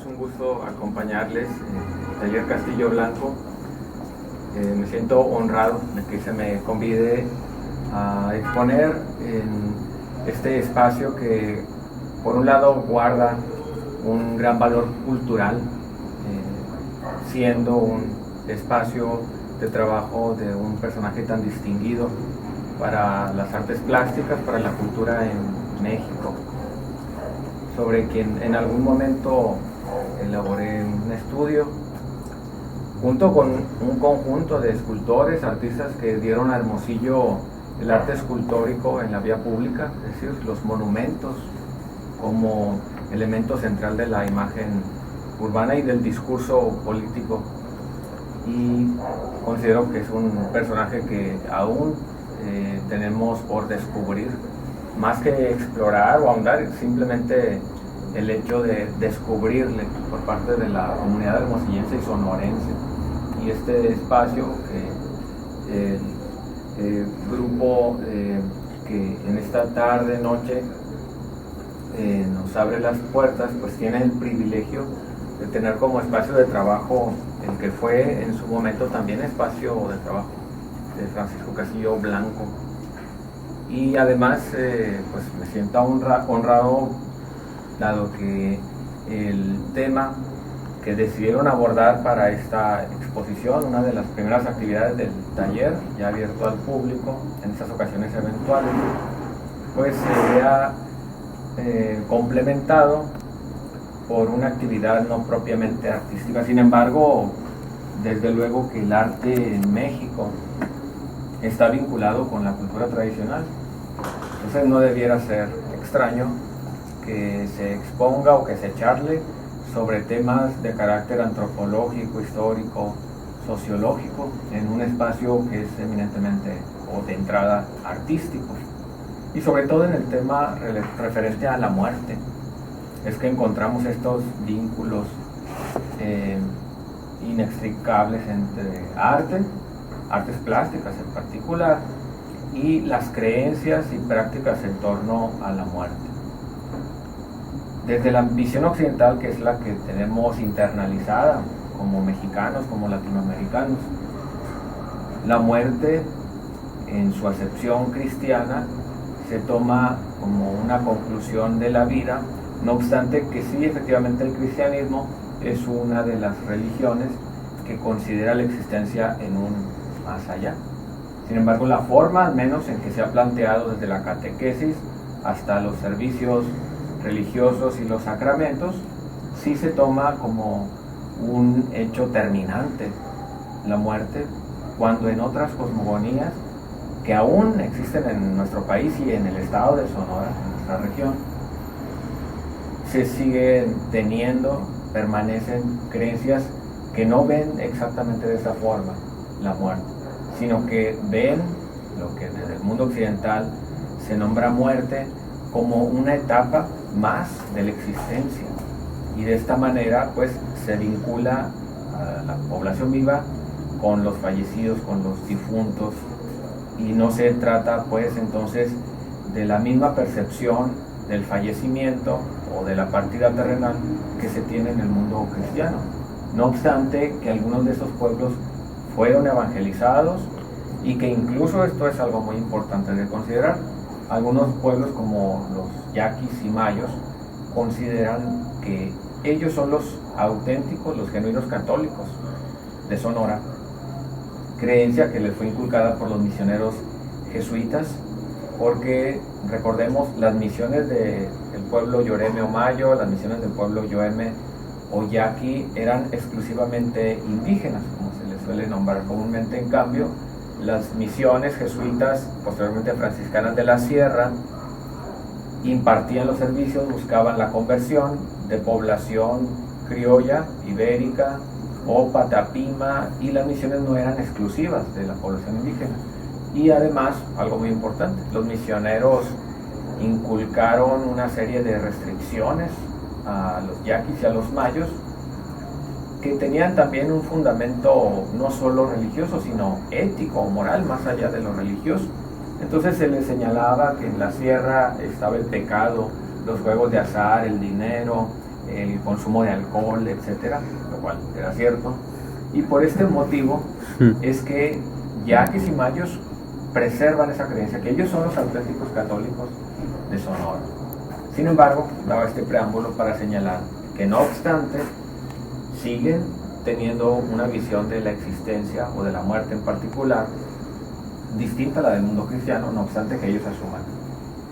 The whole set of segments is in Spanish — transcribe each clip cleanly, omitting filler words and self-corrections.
un gusto acompañarles en el Taller Castillo Blanco. Me siento honrado de que se me convide a exponer en este espacio que por un lado guarda un gran valor cultural, siendo un espacio de trabajo de un personaje tan distinguido para las artes plásticas, para la cultura en México, sobre quien en algún momento elaboré un estudio junto con un conjunto de escultores, artistas que dieron a Hermosillo el arte escultórico en la vía pública, es decir, los monumentos como elemento central de la imagen urbana y del discurso político. Y considero que es un personaje que aún tenemos por descubrir, más que explorar o ahondar, simplemente el hecho de descubrirle por parte de la comunidad hermosillense y sonorense. Y este espacio, el grupo que en esta tarde, noche, nos abre las puertas, pues tiene el privilegio de tener como espacio de trabajo el que fue en su momento también espacio de trabajo de Francisco Castillo Blanco. Y además pues me siento honrado, dado que el tema que decidieron abordar para esta exposición, una de las primeras actividades del taller, ya abierto al público en estas ocasiones eventuales, pues se vea complementado por una actividad no propiamente artística. Sin embargo, desde luego que el arte en México está vinculado con la cultura tradicional, entonces no debiera ser extraño que se exponga o que se charle sobre temas de carácter antropológico, histórico, sociológico, en un espacio que es eminentemente o de entrada artístico, y sobre todo en el tema referente a la muerte. Es que encontramos estos vínculos inextricables entre artes plásticas en particular, y las creencias y prácticas en torno a la muerte. Desde la visión occidental, que es la que tenemos internalizada como mexicanos, como latinoamericanos, la muerte en su acepción cristiana se toma como una conclusión de la vida, no obstante que sí, efectivamente el cristianismo es una de las religiones que considera la existencia en un más allá. Sin embargo, la forma, al menos en que se ha planteado desde la catequesis hasta los servicios religiosos y los sacramentos, sí se toma como un hecho terminante la muerte, cuando en otras cosmogonías que aún existen en nuestro país y en el estado de Sonora, en nuestra región, se siguen teniendo, permanecen creencias que no ven exactamente de esa forma la muerte, sino que ven lo que desde el mundo occidental se nombra muerte como una etapa más de la existencia, y de esta manera pues se vincula a la población viva con los fallecidos, con los difuntos, y no se trata pues entonces de la misma percepción del fallecimiento o de la partida terrenal que se tiene en el mundo cristiano. No obstante que algunos de esos pueblos fueron evangelizados, y que incluso esto es algo muy importante de considerar, algunos pueblos como los yaquis y mayos consideran que ellos son los auténticos, los genuinos católicos de Sonora, creencia que les fue inculcada por los misioneros jesuitas, porque recordemos, las misiones del pueblo Yoreme o Mayo, las misiones del pueblo Yoeme o Yaqui eran exclusivamente indígenas, como se les suele nombrar comúnmente. En cambio, las misiones jesuitas, posteriormente franciscanas de la Sierra, impartían los servicios, buscaban la conversión de población criolla, ibérica o patapima, y las misiones no eran exclusivas de la población indígena. Y además, algo muy importante, los misioneros inculcaron una serie de restricciones a los yaquis y a los mayos, que tenían también un fundamento no solo religioso, sino ético o moral, más allá de lo religioso. Entonces se les señalaba que en la sierra estaba el pecado, los juegos de azar, el dinero, el consumo de alcohol, etcétera, lo cual era cierto. Y por este motivo es que yaquis y mayos preservan esa creencia, que ellos son los auténticos católicos de Sonora. Sin embargo, daba este preámbulo para señalar que no obstante, siguen teniendo una visión de la existencia o de la muerte en particular distinta a la del mundo cristiano, no obstante que ellos asuman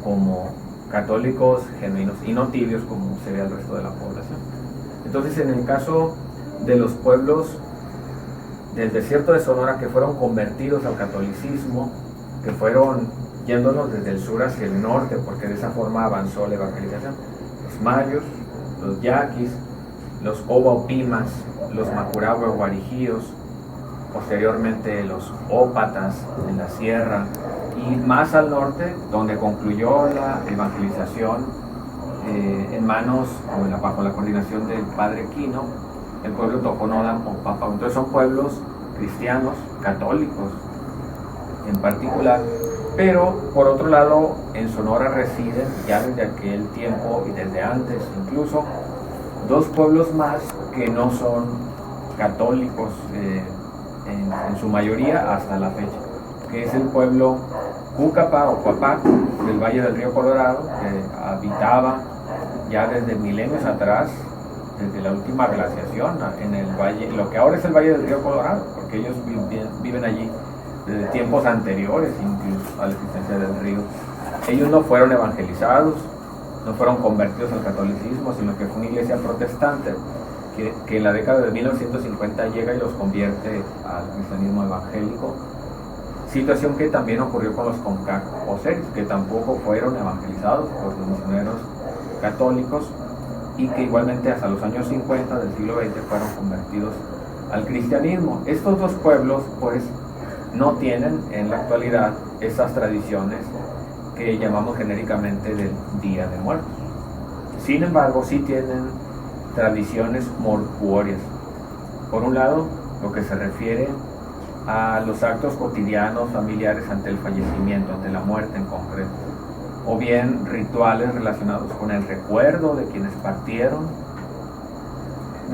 como católicos genuinos y no tibios como se ve al resto de la población. Entonces, en el caso de los pueblos del desierto de Sonora que fueron convertidos al catolicismo, que fueron yéndonos desde el sur hacia el norte, porque de esa forma avanzó la evangelización, los mayos, los yaquis, los obaopimas, los macurahue o guarijíos, posteriormente los ópatas en la sierra, y más al norte, donde concluyó la evangelización en manos o bajo la coordinación del padre Quino, el pueblo Toconodam o Papa. Entonces son pueblos cristianos, católicos en particular, pero por otro lado en Sonora residen ya desde aquel tiempo y desde antes incluso dos pueblos más que no son católicos en su mayoría hasta la fecha, que es el pueblo Cúcapa o Cuapac del Valle del Río Colorado, que habitaba ya desde milenios atrás, desde la última glaciación en el valle, lo que ahora es el Valle del Río Colorado, porque ellos viven allí desde tiempos anteriores incluso a la existencia del río. Ellos no fueron evangelizados, no fueron convertidos al catolicismo, sino que fue una iglesia protestante que en la década de 1950 llega y los convierte al cristianismo evangélico. Situación que también ocurrió con los Comcac o Ceris, que tampoco fueron evangelizados por los misioneros católicos y que igualmente hasta los años 50 del siglo XX fueron convertidos al cristianismo. Estos dos pueblos pues no tienen en la actualidad esas tradiciones que llamamos genéricamente del Día de Muertos. Sin embargo, sí tienen tradiciones mortuorias. Por un lado, lo que se refiere a los actos cotidianos familiares ante el fallecimiento, ante la muerte en concreto, o bien rituales relacionados con el recuerdo de quienes partieron,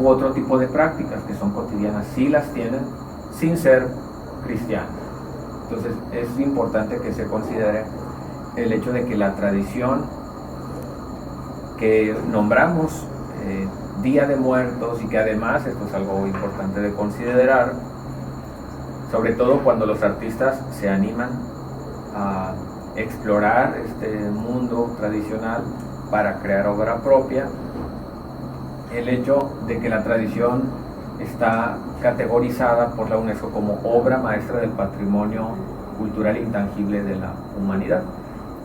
u otro tipo de prácticas que son cotidianas, sí las tienen sin ser cristianos. Entonces es importante que se considere el hecho de que la tradición que nombramos Día de Muertos, y que además, esto es algo importante de considerar, sobre todo cuando los artistas se animan a explorar este mundo tradicional para crear obra propia, el hecho de que la tradición está categorizada por la UNESCO como obra maestra del patrimonio cultural intangible de la humanidad,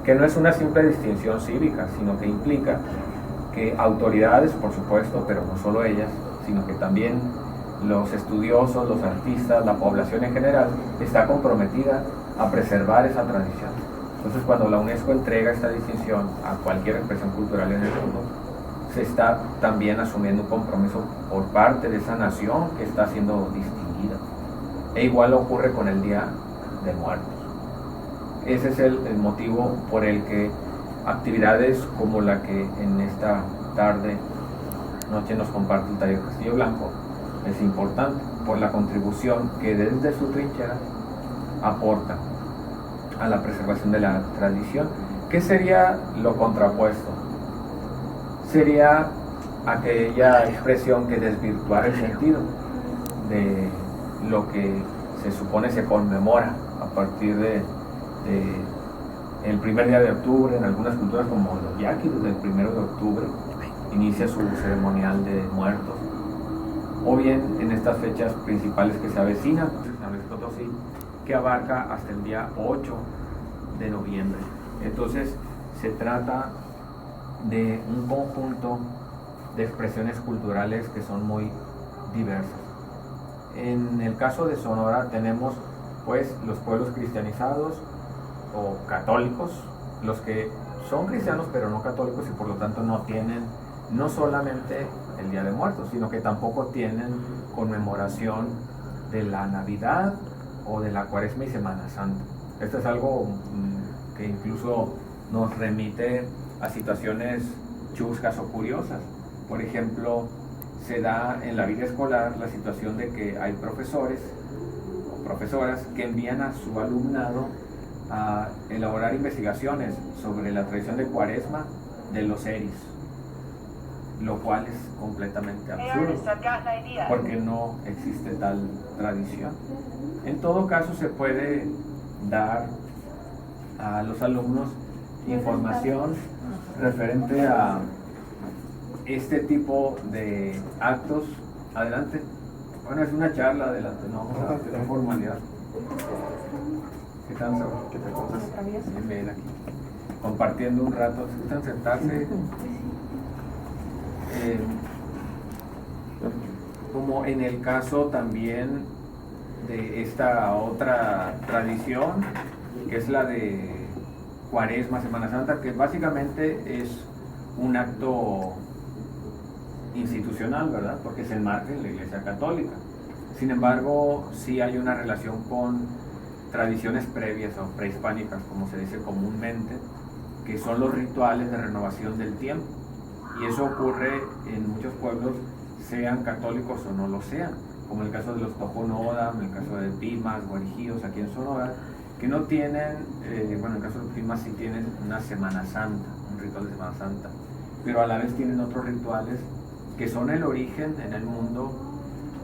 que no es una simple distinción cívica, sino que implica que autoridades, por supuesto, pero no solo ellas, sino que también los estudiosos, los artistas, la población en general, está comprometida a preservar esa tradición. Entonces, cuando la UNESCO entrega esta distinción a cualquier expresión cultural en el mundo, se está también asumiendo un compromiso por parte de esa nación que está siendo distinguida. E igual ocurre con el Día de Muertos. Ese es el motivo por el que actividades como la que en esta noche nos comparte el taller Castillo Blanco es importante por la contribución que desde su trinchera aporta a la preservación de la tradición. ¿Qué sería lo contrapuesto? Sería aquella expresión que desvirtuara el sentido de lo que se supone se conmemora a partir de el primer día de octubre. En algunas culturas como los yaquis, desde el 1 de octubre inicia su ceremonial de muertos, o bien en estas fechas principales que se avecinan, San Luis Potosí, que abarca hasta el día 8 de noviembre. Entonces se trata de un conjunto de expresiones culturales que son muy diversas. En el caso de Sonora tenemos pues los pueblos cristianizados o católicos, los que son cristianos pero no católicos y por lo tanto no tienen no solamente el Día de Muertos, sino que tampoco tienen conmemoración de la Navidad o de la Cuaresma y Semana Santa. Esto es algo que incluso nos remite a situaciones chuscas o curiosas. Por ejemplo, se da en la vida escolar la situación de que hay profesores o profesoras que envían a su alumnado a elaborar investigaciones sobre la tradición de Cuaresma de los eris, lo cual es completamente absurdo, porque no existe tal tradición. En todo caso, se puede dar a los alumnos información referente a este tipo de actos. Adelante. Bueno, es una charla, adelante, no vamos a hacer formalidad. ¿Qué tal, Saúl? ¿Qué tal cosas? Bien, aquí. Compartiendo un rato, ¿se gustan sentarse? Como en el caso también de esta otra tradición, que es la de Cuaresma, Semana Santa, que básicamente es un acto institucional, ¿verdad? Porque se enmarca en la Iglesia Católica. Sin embargo, sí hay una relación con tradiciones previas o prehispánicas, como se dice comúnmente, que son los rituales de renovación del tiempo. Y eso ocurre en muchos pueblos, sean católicos o no lo sean, como el caso de los Toconodam, el caso de Pimas, Guarijíos, aquí en Sonora, que no tienen, bueno, en el caso de Pimas sí tienen una Semana Santa, un ritual de Semana Santa, pero a la vez tienen otros rituales que son el origen en el mundo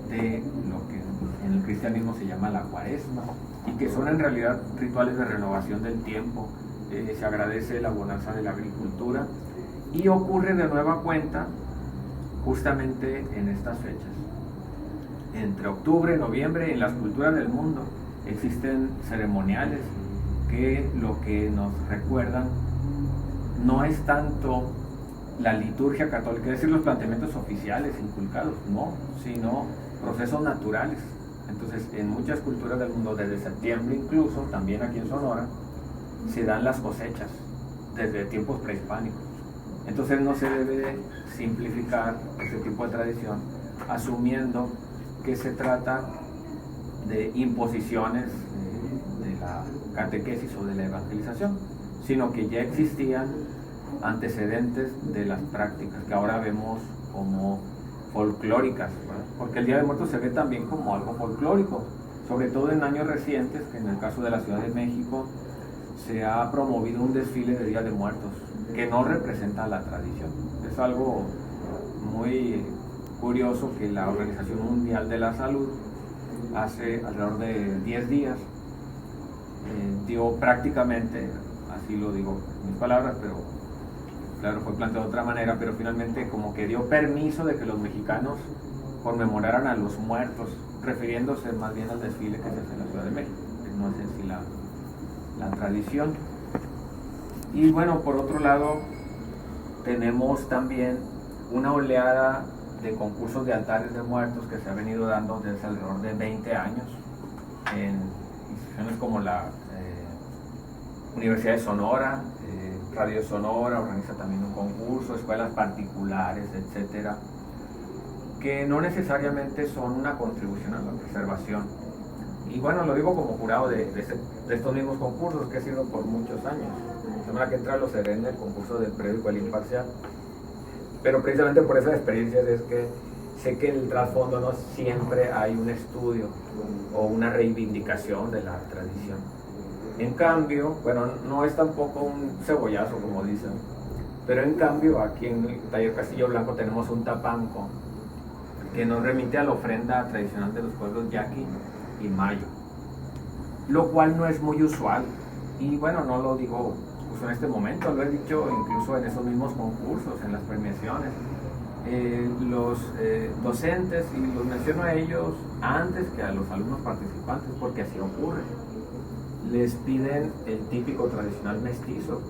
de lo que en el cristianismo se llama la Cuaresma, y que son en realidad rituales de renovación del tiempo. Se agradece la bonanza de la agricultura, y ocurre de nueva cuenta justamente en estas fechas. Entre octubre y noviembre, en las culturas del mundo existen ceremoniales que lo que nos recuerdan no es tanto la liturgia católica, es decir, los planteamientos oficiales inculcados, no, sino procesos naturales. Entonces, en muchas culturas del mundo, desde septiembre incluso, también aquí en Sonora, se dan las cosechas desde tiempos prehispánicos. Entonces no se debe simplificar este tipo de tradición asumiendo que se trata de imposiciones de la catequesis o de la evangelización, sino que ya existían antecedentes de las prácticas que ahora vemos como folclóricas, ¿verdad? Porque el Día de Muertos se ve también como algo folclórico, sobre todo en años recientes, que en el caso de la Ciudad de México se ha promovido un desfile de Día de Muertos que no representa la tradición. Es algo muy curioso que la Organización Mundial de la Salud hace alrededor de 10 días dio prácticamente, así lo digo en mis palabras, pero claro, fue planteado de otra manera, pero finalmente como que dio permiso de que los mexicanos conmemoraran a los muertos, refiriéndose más bien al desfile que se hace en la Ciudad de México, que no es en sí la tradición. Y bueno, por otro lado, tenemos también una oleada de concursos de altares de muertos que se ha venido dando desde alrededor de 20 años en instituciones como la Universidad de Sonora, Radio Sonora organiza también un concurso, escuelas particulares, etcétera, que no necesariamente son una contribución a la preservación. Y bueno, lo digo como jurado de estos mismos concursos que he sido por muchos años. La semana que entra lo seré en el concurso del periódico El Imparcial. Pero precisamente por esas experiencias es que sé que en el trasfondo no siempre hay un estudio o una reivindicación de la tradición. En cambio, bueno, no es tampoco un cebollazo como dicen, pero en cambio aquí en el Taller Castillo Blanco tenemos un tapanco que nos remite a la ofrenda tradicional de los pueblos yaqui y mayo, lo cual no es muy usual. Y bueno, no lo digo justo en este momento, lo he dicho incluso en esos mismos concursos, en las premiaciones. Los docentes, y los menciono a ellos antes que a los alumnos participantes, porque así ocurre, les piden el típico tradicional mestizo,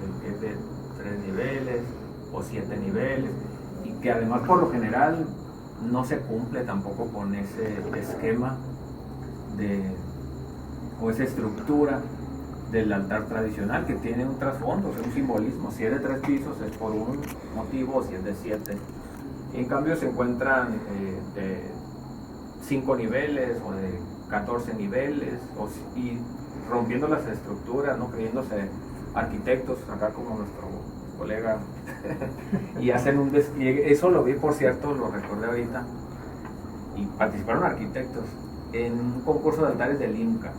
el que es de 3 niveles o 7 niveles, y que además por lo general no se cumple tampoco con ese esquema o esa estructura del altar tradicional, que tiene un trasfondo, o sea, un simbolismo. Si es de 3 pisos es por un motivo, o si es de 7. En cambio se encuentran de 5 niveles o de 14 niveles, y rompiendo las estructuras, ¿no? Creyéndose arquitectos, acá como nuestro colega, y hacen un despliegue. Eso lo vi, por cierto, lo recordé ahorita, y participaron arquitectos en un concurso de altares del Inca,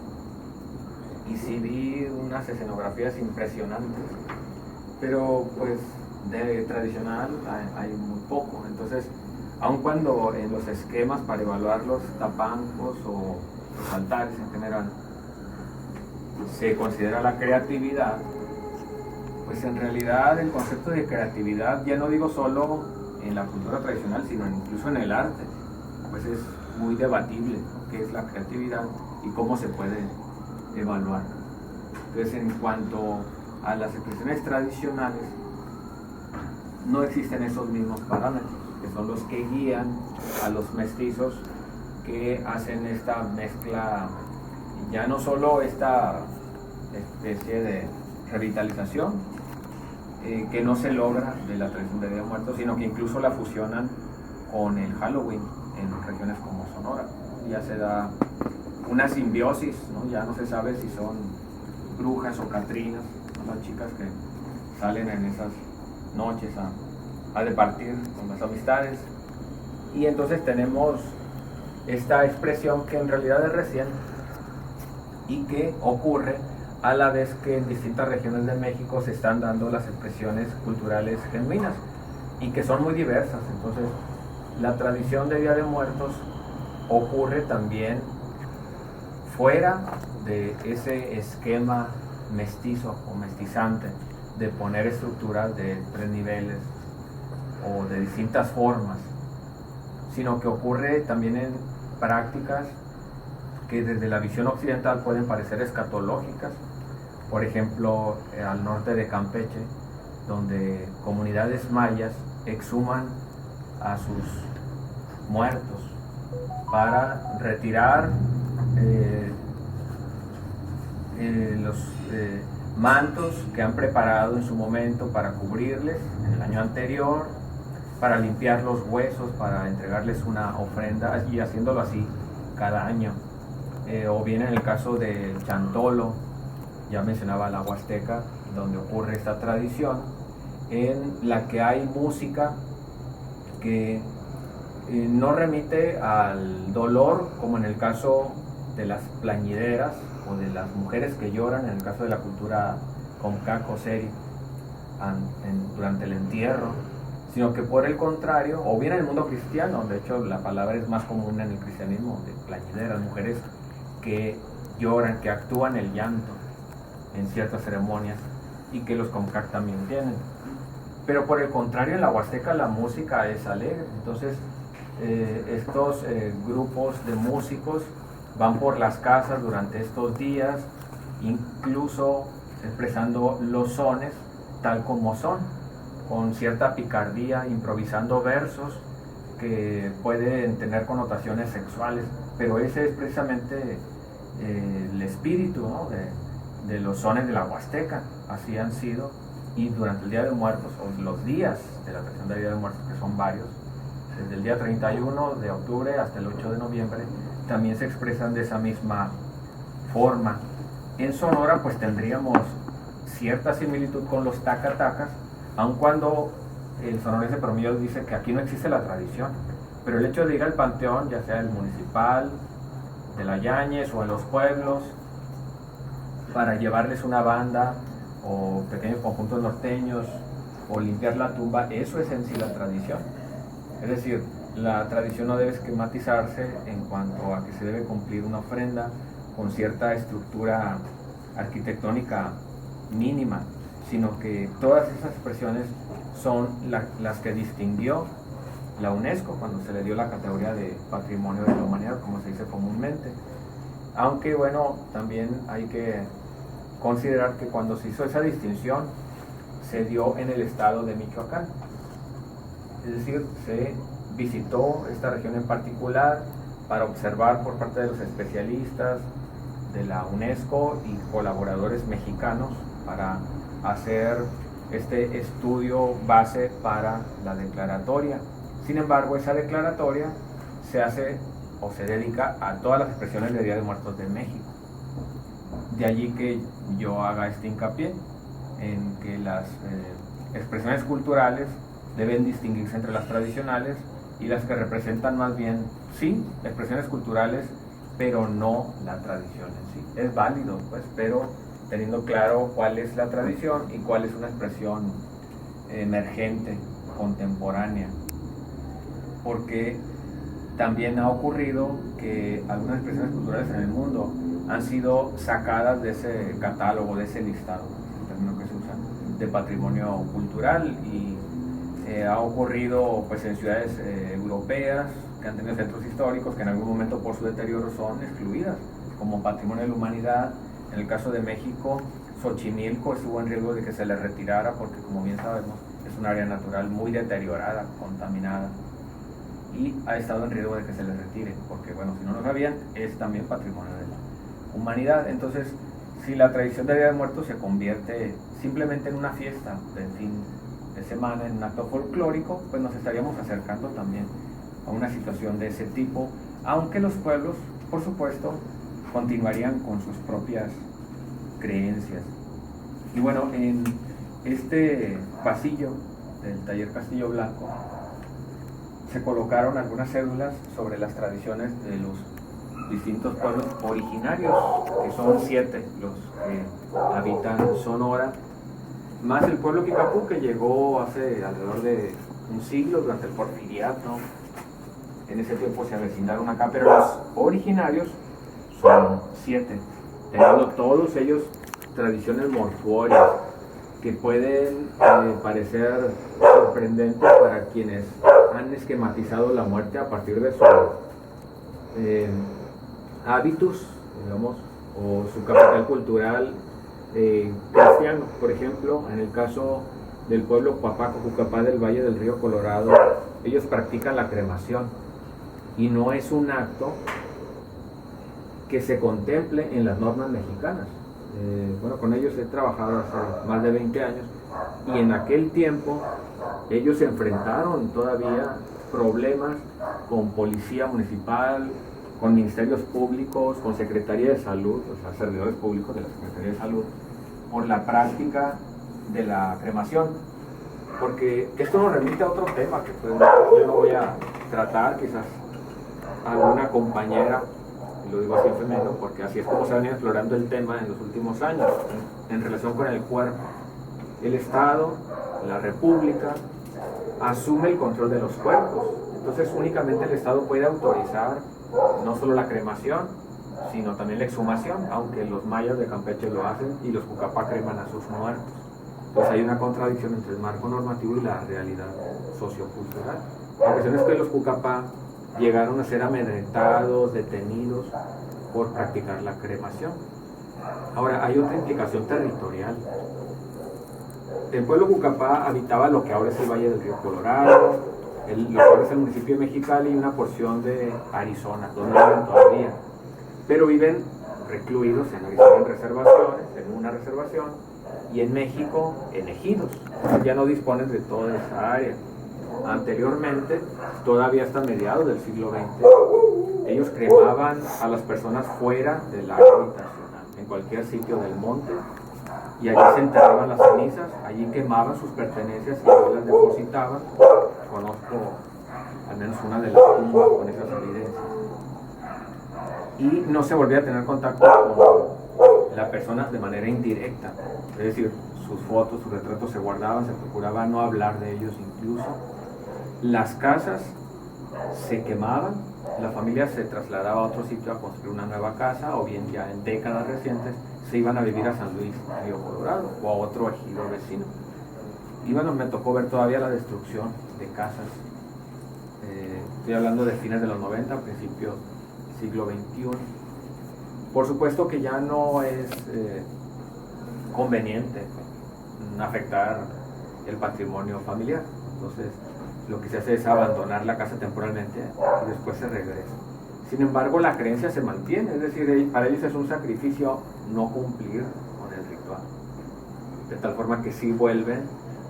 y sí vi unas escenografías impresionantes, pero pues de tradicional hay muy poco. Entonces, aun cuando en los esquemas para evaluar los tapancos o los altares en general se considera la creatividad, pues en realidad el concepto de creatividad, ya no digo solo en la cultura tradicional, sino incluso en el arte, pues es muy debatible, ¿no?, qué es la creatividad y cómo se puede evaluar. Entonces, en cuanto a las expresiones tradicionales, no existen esos mismos parámetros, que son los que guían a los mestizos que hacen esta mezcla, ya no solo esta especie de revitalización que no se logra de la tradición de Día de Muertos, sino que incluso la fusionan con el Halloween en regiones como Sonora. Ya se da una simbiosis, ¿no? Ya no se sabe si son brujas o catrinas, ¿no?, las chicas que salen en esas noches a departir con las amistades. Y entonces tenemos esta expresión que en realidad es reciente y que ocurre a la vez que en distintas regiones de México se están dando las expresiones culturales genuinas y que son muy diversas. Entonces, la tradición de Día de Muertos ocurre también fuera de ese esquema mestizo o mestizante de poner estructuras de 3 niveles o de distintas formas, sino que ocurre también en prácticas que desde la visión occidental pueden parecer escatológicas. Por ejemplo, al norte de Campeche, donde comunidades mayas exhuman a sus muertos para retirar los mantos que han preparado en su momento para cubrirles en el año anterior, para limpiar los huesos, para entregarles una ofrenda, y haciéndolo así cada año. O bien en el caso de Chantolo, ya mencionaba la Huasteca, donde ocurre esta tradición, en la que hay música que no remite al dolor, como en el caso de las plañideras o de las mujeres que lloran, en el caso de la cultura Comcac o Seri, durante el entierro, sino que por el contrario, o bien en el mundo cristiano, de hecho la palabra es más común en el cristianismo, de plañideras, mujeres que lloran, que actúan el llanto en ciertas ceremonias, y que los Comcac también tienen. Pero por el contrario, en la Huasteca la música es alegre. Entonces estos grupos de músicos van por las casas durante estos días, incluso expresando los sones tal como son, con cierta picardía, improvisando versos que pueden tener connotaciones sexuales, pero ese es precisamente el espíritu, ¿no?, de los sones de la Huasteca. Así han sido, y durante el Día de Muertos, o los días de la tradición del Día de Muertos, que son varios, desde el día 31 de octubre hasta el 8 de noviembre, también se expresan de esa misma forma. En Sonora pues tendríamos cierta similitud con los tacatacas, aun cuando el sonorense promedio dice que aquí no existe la tradición, pero el hecho de ir al panteón, ya sea el municipal, de la Yáñez o en los pueblos, para llevarles una banda o pequeños conjuntos norteños o limpiar la tumba, eso es en sí la tradición. Es decir, la tradición no debe esquematizarse en cuanto a que se debe cumplir una ofrenda con cierta estructura arquitectónica mínima, sino que todas esas expresiones son las que distinguió la UNESCO cuando se le dio la categoría de Patrimonio de la Humanidad, como se dice comúnmente. Aunque bueno, también hay que considerar que cuando se hizo esa distinción se dio en el estado de Michoacán, es decir, se visitó esta región en particular para observar por parte de los especialistas de la UNESCO y colaboradores mexicanos para hacer este estudio base para la declaratoria. Sin embargo, esa declaratoria se hace o se dedica a todas las expresiones de Día de Muertos de México. De allí que yo haga este hincapié en que las expresiones culturales deben distinguirse entre las tradicionales y las que representan más bien, sí, expresiones culturales, pero no la tradición en sí. Es válido, pues, pero teniendo claro cuál es la tradición y cuál es una expresión emergente, contemporánea. Porque también ha ocurrido que algunas expresiones culturales en el mundo han sido sacadas de ese catálogo, de ese listado, el término que se usa, de patrimonio cultural, y ha ocurrido pues en ciudades europeas que han tenido centros históricos que en algún momento por su deterioro son excluidas como patrimonio de la humanidad. En el caso de México, Xochimilco estuvo en riesgo de que se le retirara porque, como bien sabemos, es un área natural muy deteriorada, contaminada, y ha estado en riesgo de que se le retire porque, bueno, si no lo sabían, es también patrimonio de la humanidad. Entonces, si la tradición de Día de Muertos se convierte simplemente en una fiesta de fin de semana, en un acto folclórico, pues nos estaríamos acercando también a una situación de ese tipo, aunque los pueblos, por supuesto, continuarían con sus propias creencias. Y bueno, en este pasillo del taller Castillo Blanco se colocaron algunas cédulas sobre las tradiciones de los distintos pueblos originarios, que son 7 los que habitan Sonora, más el pueblo Kicapú, que llegó hace alrededor de un siglo, durante el Porfiriato. En ese tiempo se avecindaron acá, pero los originarios son 7, teniendo todos ellos tradiciones mortuorias que pueden parecer sorprendentes para quienes han esquematizado la muerte a partir de sus hábitos, digamos, o su capital cultural cristiano. Por ejemplo, en el caso del pueblo Papaco Cucapá del Valle del Río Colorado, ellos practican la cremación y no es un acto que se contemple en las normas mexicanas. Bueno, con ellos he trabajado hace más de 20 años y en aquel tiempo ellos se enfrentaron todavía problemas con policía municipal, con ministerios públicos, con Secretaría de Salud, o sea, servidores públicos de la Secretaría de Salud, por la práctica de la cremación. Porque esto nos remite a otro tema que pues, yo no voy a tratar, quizás alguna compañera, lo digo así en femenino, porque así es como se ha venido explorando el tema en los últimos años, en relación con el cuerpo. El Estado, la República, asume el control de los cuerpos. Entonces únicamente el Estado puede autorizar no solo la cremación, sino también la exhumación, aunque los mayas de Campeche lo hacen y los Cucapá creman a sus muertos. Pues hay una contradicción entre el marco normativo y la realidad sociocultural. La cuestión es que los Cucapá llegaron a ser amedrentados, detenidos por practicar la cremación. Ahora, hay otra implicación territorial. El pueblo Cucapá habitaba lo que ahora es el Valle del Río Colorado, lo que ahora es el municipio de Mexicali y una porción de Arizona, donde viven todavía. Pero viven recluidos en Arizona en reservaciones, en una reservación, y en México en ejidos. Ya no disponen de toda esa área. Anteriormente, todavía hasta mediados del siglo XX, ellos cremaban a las personas fuera del área habitacional, en cualquier sitio del monte, y allí se enterraban las cenizas, allí quemaban sus pertenencias y luego las depositaban. Conozco al menos una de las tumbas con esas evidencias. Y no se volvía a tener contacto con la persona de manera indirecta, es decir, sus fotos, sus retratos se guardaban, se procuraba no hablar de ellos incluso. Las casas se quemaban, la familia se trasladaba a otro sitio a construir una nueva casa, o bien ya en décadas recientes se iban a vivir a San Luis, Río Colorado, o a otro ejido vecino. Y bueno, me tocó ver todavía la destrucción de casas. Estoy hablando de fines de los 90, principios del siglo XXI. Por supuesto que ya no es conveniente afectar el patrimonio familiar. Entonces, lo que se hace es abandonar la casa temporalmente y después se regresa. Sin embargo, la creencia se mantiene, es decir, para ellos es un sacrificio no cumplir con el ritual. De tal forma que sí vuelven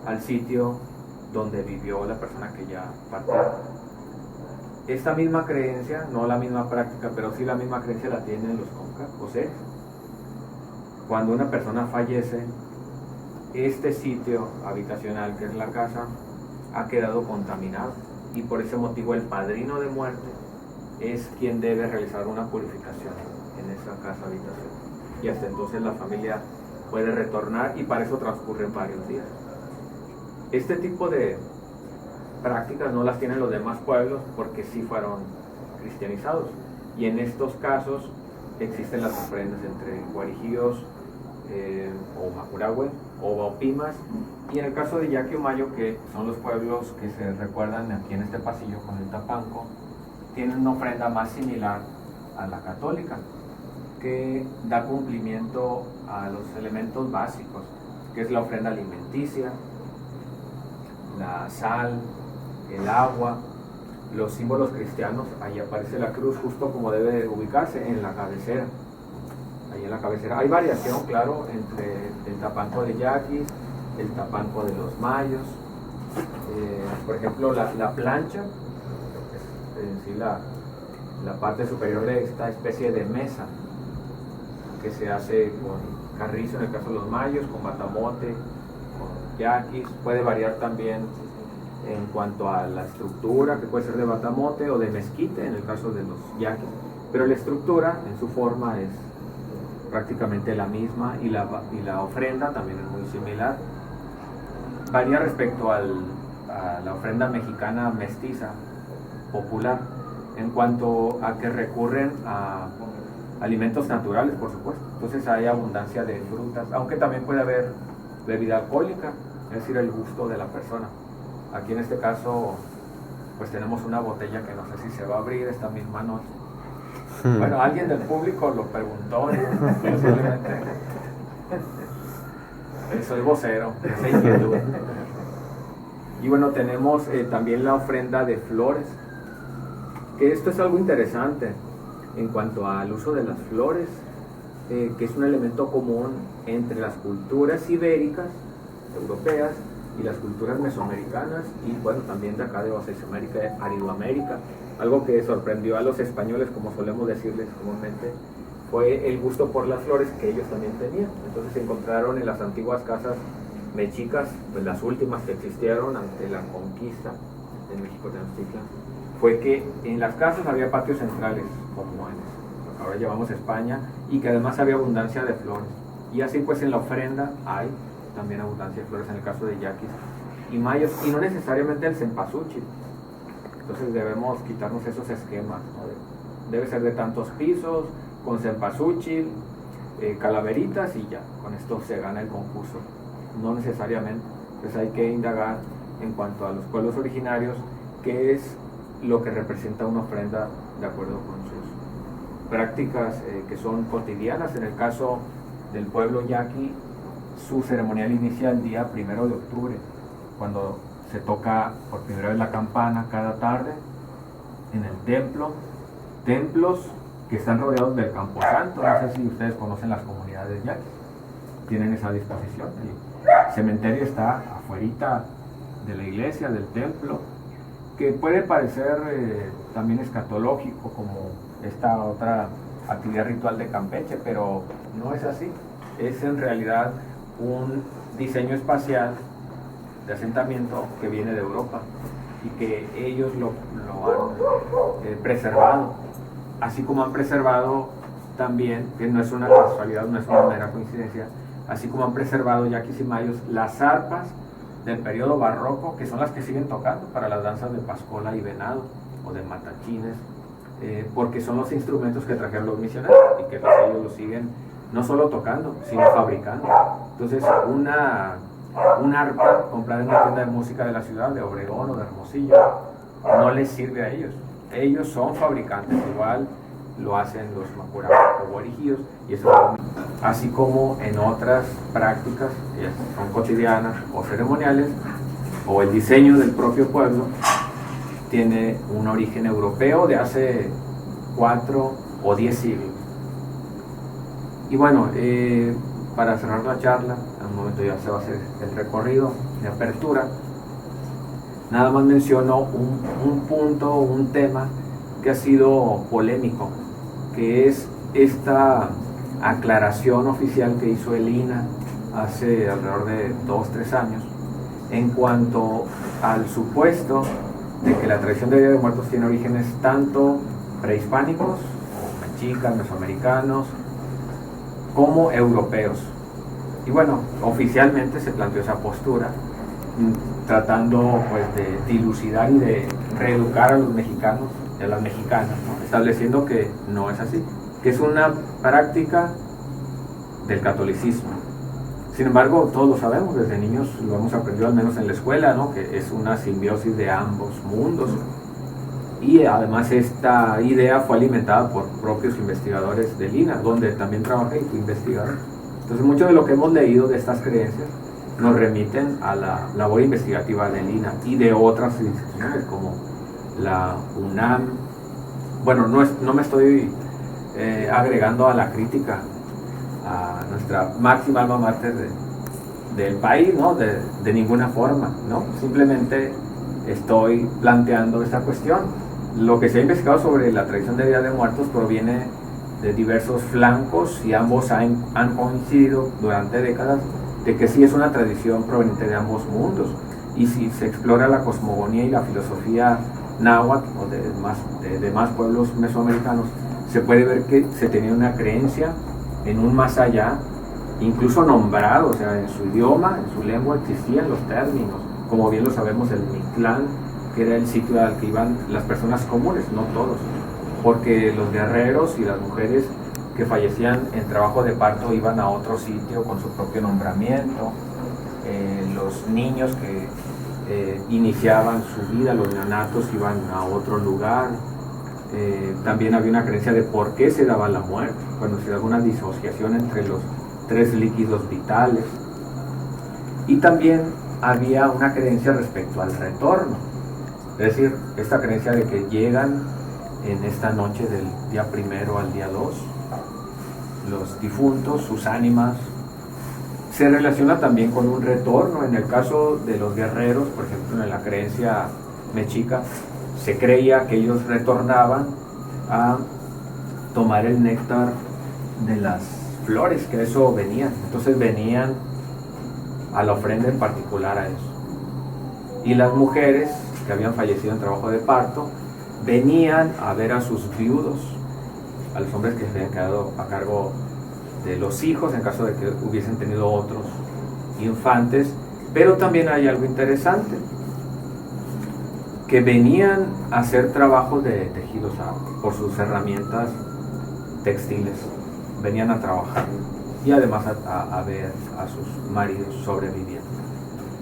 al sitio donde vivió la persona que ya partió. Esta misma creencia, no la misma práctica, pero sí la misma creencia la tienen los José. Cuando una persona fallece, este sitio habitacional que es la casa ha quedado contaminado y por ese motivo el padrino de muerte es quien debe realizar una purificación en esa casa habitación, y hasta entonces la familia puede retornar, y para eso transcurren varios días. Este tipo de prácticas no las tienen los demás pueblos porque sí fueron cristianizados, y en estos casos existen las ofrendas entre guarijíos o Macurahue o Baupimas, y en el caso de Yaqui o Mayo, que son los pueblos que se recuerdan aquí en este pasillo con el Tapanco, tienen una ofrenda más similar a la católica, que da cumplimiento a los elementos básicos, que es la ofrenda alimenticia, la sal, el agua, los símbolos cristianos. Ahí aparece la cruz justo como debe ubicarse, en la cabecera. Ahí en la cabecera hay variación, claro, entre el Tapanco de Yaquis, el Tapanco de los Mayos. Por ejemplo, la plancha, en sí la parte superior de esta especie de mesa que se hace con carrizo en el caso de los Mayos, con batamote, con yaquis. Puede variar también en cuanto a la estructura, que puede ser de batamote o de mezquite en el caso de los yaquis, pero la estructura en su forma es prácticamente la misma, y la ofrenda también es muy similar. Varía respecto a la ofrenda mexicana mestiza popular, en cuanto a que recurren a alimentos naturales, por supuesto. Entonces hay abundancia de frutas, aunque también puede haber bebida alcohólica, es decir, el gusto de la persona. Aquí en este caso, pues tenemos una botella que no sé si se va a abrir esta misma noche. Bueno, alguien del público lo preguntó, posiblemente. Soy vocero, esa inquietud. Y bueno, tenemos también la ofrenda de flores, que esto es algo interesante en cuanto al uso de las flores, que es un elemento común entre las culturas ibéricas, europeas, y las culturas mesoamericanas, y bueno, también de acá de Mesoamérica, Aridoamérica. Algo que sorprendió a los españoles, como solemos decirles comúnmente, fue el gusto por las flores que ellos también tenían. Entonces se encontraron en las antiguas casas mexicas, pues las últimas que existieron ante la conquista de México Tenochtitlan, fue que en las casas había patios centrales, como en lo que ahora llamamos España, y que además había abundancia de flores. Y así pues en la ofrenda hay también abundancia de flores en el caso de yaquis y mayos, y no necesariamente el cempasúchil. Entonces debemos quitarnos esos esquemas, ¿no? Debe ser de tantos pisos, con cempasúchil, calaveritas, y ya, con esto se gana el concurso. No necesariamente. Entonces hay que indagar en cuanto a los pueblos originarios, qué es lo que representa una ofrenda de acuerdo con sus prácticas que son cotidianas. En el caso del pueblo yaqui, su ceremonial inicia el día 1 de octubre, cuando se toca por primera vez la campana cada tarde en el templo. Templos que están rodeados del Camposanto. No sé si ustedes conocen las comunidades yaquis, tienen esa disposición. El cementerio está afuerita de la iglesia, del templo, que puede parecer también escatológico, como esta otra actividad ritual de Campeche, pero no es así. Es en realidad un diseño espacial de asentamiento que viene de Europa y que ellos lo han preservado, así como han preservado también, que no es una casualidad, no es una mera coincidencia, así como han preservado yaquis y mayos las arpas del periodo barroco, que son las que siguen tocando para las danzas de pascola y venado o de matachines, porque son los instrumentos que trajeron los misioneros y que ellos los siguen no solo tocando, sino fabricando. Entonces una arpa comprada en una tienda de música de la ciudad, de Obregón o de Hermosillo, no les sirve a ellos. Ellos son fabricantes, igual lo hacen los Macurahue o guarijíos, y eso así como en otras prácticas que son cotidianas o ceremoniales, o el diseño del propio pueblo tiene un origen europeo de hace 4 o 10 siglos. Y bueno, para cerrar la charla, en un momento ya se va a hacer el recorrido de apertura, nada más menciono un punto, un tema que ha sido polémico, que es esta aclaración oficial que hizo el INAH hace alrededor de 2-3 años, en cuanto al supuesto de que la tradición de Día de Muertos tiene orígenes tanto prehispánicos, o mexicas, mesoamericanos, como europeos. Y bueno, oficialmente se planteó esa postura, tratando pues de dilucidar y de reeducar a los mexicanos y a las mexicanas, ¿no? Estableciendo que no es así, que es una práctica del catolicismo. Sin embargo, todos lo sabemos, desde niños lo hemos aprendido al menos en la escuela, ¿no? Que es una simbiosis de ambos mundos. Y además esta idea fue alimentada por propios investigadores del INAH, donde también trabajé y fui investigador. Entonces mucho de lo que hemos leído de estas creencias nos remiten a la labor investigativa del INAH y de otras instituciones como la UNAM. Bueno, no me estoy agregando a la crítica a nuestra máxima alma mater del país, ¿no? De ninguna forma, ¿no? Simplemente estoy planteando esta cuestión. Lo que se ha investigado sobre la tradición de Día de Muertos proviene de diversos flancos y ambos han coincidido durante décadas de que sí es una tradición proveniente de ambos mundos. Y si se explora la cosmogonía y la filosofía náhuatl o de demás pueblos mesoamericanos, se puede ver que se tenía una creencia en un más allá, incluso nombrado, o sea, en su idioma, en su lengua existían los términos, como bien lo sabemos, el Mictlán, que era el sitio al que iban las personas comunes, no todos, porque los guerreros y las mujeres que fallecían en trabajo de parto iban a otro sitio con su propio nombramiento, los niños que iniciaban su vida, los neonatos, iban a otro lugar. También había una creencia de por qué se daba la muerte, cuando se daba una disociación entre los 3 líquidos vitales. Y también había una creencia respecto al retorno, es decir, esta creencia de que llegan en esta noche del día 1 al día 2 los difuntos, sus ánimas. Se relaciona también con un retorno. En el caso de los guerreros, por ejemplo, en la creencia mexica, se creía que ellos retornaban a tomar el néctar de las flores, que eso venían. Entonces venían a la ofrenda en particular a eso. Y las mujeres que habían fallecido en trabajo de parto venían a ver a sus viudos, a los hombres que se habían quedado a cargo de los hijos en caso de que hubiesen tenido otros infantes. Pero también hay algo interesante, que venían a hacer trabajo de tejidos por sus herramientas textiles, venían a trabajar y además a ver a sus maridos sobreviviendo.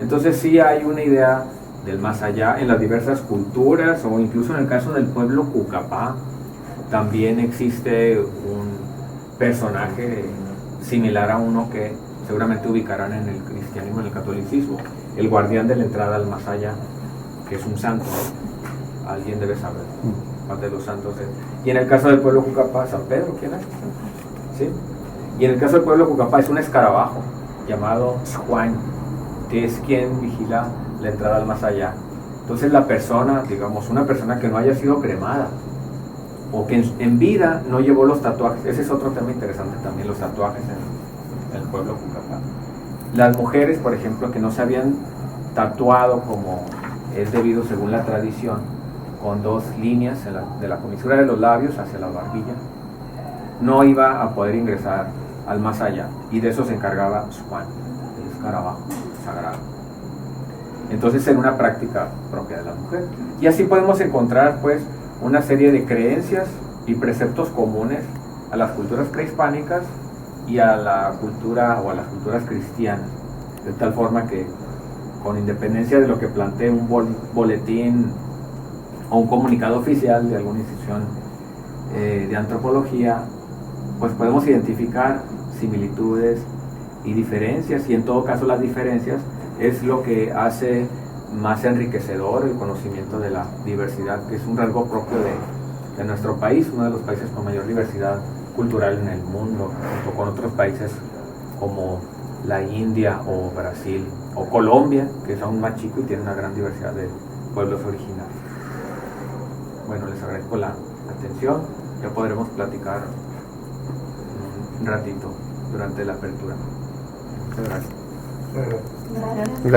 Entonces sí hay una idea del más allá en las diversas culturas, o incluso en el caso del pueblo Cucapá también existe un personaje similar a uno que seguramente ubicarán en el cristianismo, en el catolicismo, el guardián de la entrada al más allá, que es un santo, ¿no? Alguien debe saber cuál de los santos es. Y en el caso del pueblo Cucapá, San Pedro, ¿quién es? ¿Sí? Y en el caso del pueblo Cucapá es un escarabajo llamado Juan, que es quien vigila la entrada al más allá. Entonces la persona, digamos, una persona que no haya sido cremada o que en vida no llevó los tatuajes, ese es otro tema interesante también, los tatuajes en el pueblo Cucapá. Las mujeres, por ejemplo, que no se habían tatuado como es debido según la tradición, con 2 líneas de la comisura de los labios hacia la barbilla, no iba a poder ingresar al más allá, y de eso se encargaba Juan, el escarabajo sagrado. Entonces era una práctica propia de la mujer. Y así podemos encontrar pues una serie de creencias y preceptos comunes a las culturas prehispánicas y a la cultura o a las culturas cristianas, de tal forma que con independencia de lo que plantee un boletín o un comunicado oficial de alguna institución de antropología, pues podemos identificar similitudes y diferencias, y en todo caso las diferencias es lo que hace más enriquecedor el conocimiento de la diversidad, que es un rasgo propio de nuestro país, uno de los países con mayor diversidad cultural en el mundo, junto con otros países como la India o Brasil o Colombia, que es aún más chico y tiene una gran diversidad de pueblos originarios. Bueno, les agradezco la atención, ya podremos platicar un ratito durante la apertura. Muchas gracias. Gracias.